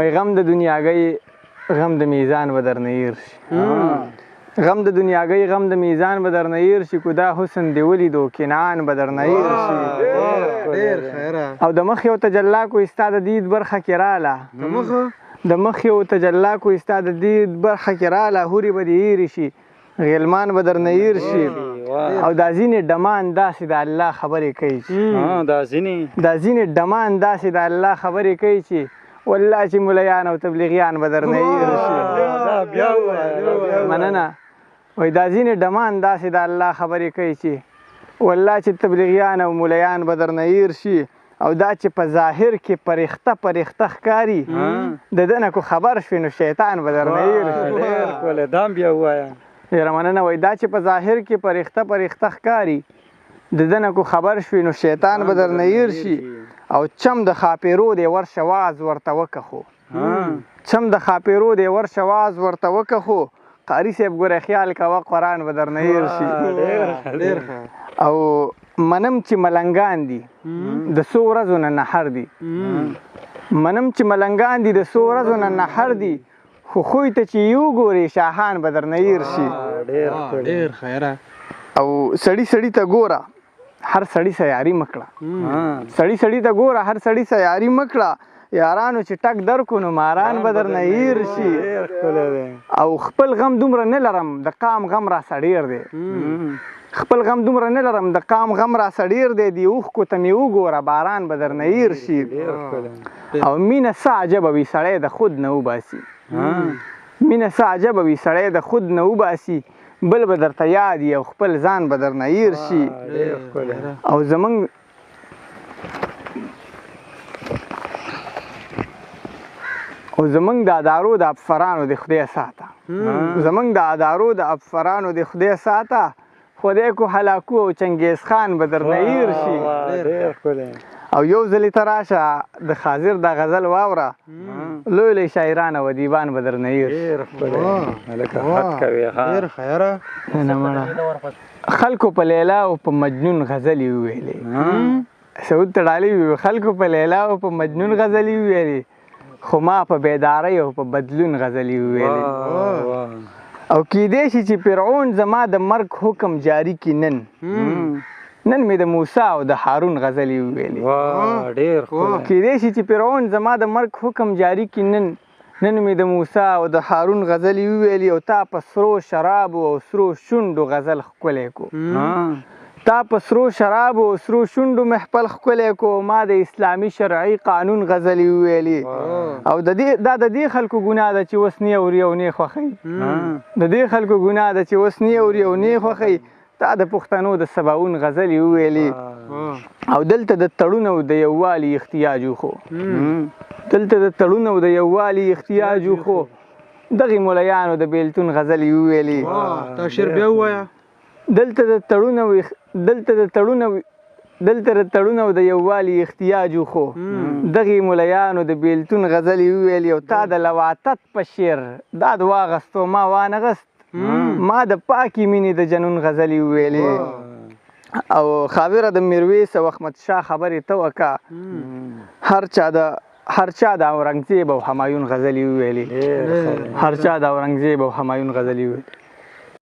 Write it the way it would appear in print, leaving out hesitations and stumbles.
غم د دنیاګۍ غم د میزان به درنه هېر شي غم د دنیاګۍ غم د میزان به درنه هېر شي کو دا حسن دې ولیدو کنعان به درنه هېر شي او د مخ یو تجلا کو ستا د دید برخه کې راله د مخ یو تجلا کو ستا د دید برخه کې راله هورې به دې هېرې شي غلمان به درنه هېر شي او دا ځینې ډمان داسې د الله خبرې کوي چې دا ځینې ډمان داسې د الله خبرې کوي چې والله چې ملیان او تبلیغیان به درنه هېر شي مننه وایي دا ځینې ډمان داسې د الله خبرې کوي چې والله چې تبلیغیان او ملیان به درنه هېر شي او دا چې په ظاهر کې پرېخته ښکاري د ده نه کو خبر شوي نو شیطان به درنه هېر شي ډېره مننه وایي دا چې په ظاهر کې پرېخته ښکاري د ده نه کو خبر شوي نو شیطان به درنه هېر شي او چم د خاپیرو دی ورشه واز ورته وکخو چم د خاپیرو دی ورشه واز ورته وکخو قاري صاحب ګوره خیال کوه قرآن به درنه هېر شي او منم چې ملنګان دي د څو ورځو نه نهر دي منم چې ملنګان دي د څو ورځو نه نهر دي خو خوی ته چې یو ګورې شاهان به درنه هېر شي او سړي ته ګوره هر سړی سیاري مکړه سړی ته ګوره هر سړی سیاري مکړه یارانو چې ټک درکو نو ماران به درنه هېر شي او خپل غم دومره نه لرم د قام غم راسه ډېر دی خپل غم دومره نه لرم د قام غم راسه ډېر دی د اوښکو ته مې وګوره باران به درنه هېر شي او مینه څه عجبه وي سړی د خود نه وباسي مینه څه عجبه وي سړی د خود نه وباسي بل به درته یاد وي او خپل ځان به درنه هېر شي او زمونږ د ادارو د افسرانو د خدای ساته زمونږ د ادارو د افسرانو د خدای ساته خدای کو هلاکو او چنګیز خان به درنه هېر شي او یو ځلې ته راشه د خاضر دا غزل واوره لوی لوی شاعران او ادیبان به درنه هېر شي خلکو په لیلا او په مجنون غزلې وویلې سعود تړالي خلکو په لیلا او په مجنون غزلې وویلې خو ما په بیدارۍ او په بدلون غزلې وویلې او کیدای شي چې فرعون زما د مرګ حکم جاري کړي نن مې د موسی او د هارون غزلې وویلې کیدای شي چې فرعون زما د مرګ حکم جاري کړي نن مې د موسی او د هارون غزلې وویلې او تا په سرو شرابو او سرو شونډو غزل ښکلی کو تا په سرو شرابو او سرو شونډو محفل ښکلی کو ما د اسلامي شرعي قانون غزلې وویلې او دا د دې خلکو ګناه ده چې اوس نه اوري او نه خوښوي د دې خلکو ګناه ده چې اوس نه اوري او نه خوښوي تا د پښتنو د سباوون غزلې وویلې او دلته د تړون او د یووالي احتیاج وخو دلته د تړون او د یووالي احتیاج وخو دغې ملیانو د بیلتون غزلې وویلې تا شعر بیا ووایه دلته د تړون او د یووالي احتیاج وخو دغې ملیانو د بیلتون غزلې وویلې او تا د لواتت په شعر دا د واغستو ما وانغست ما د پاکې مینې د جنون غزلې وویلې او خاوره د میرویس او احمد شاه خبرې ته وکړه هر چا د اورنګزیب او همایون غزلې وویلې هر چا د اورنګزیب او همایون غزلې وویلې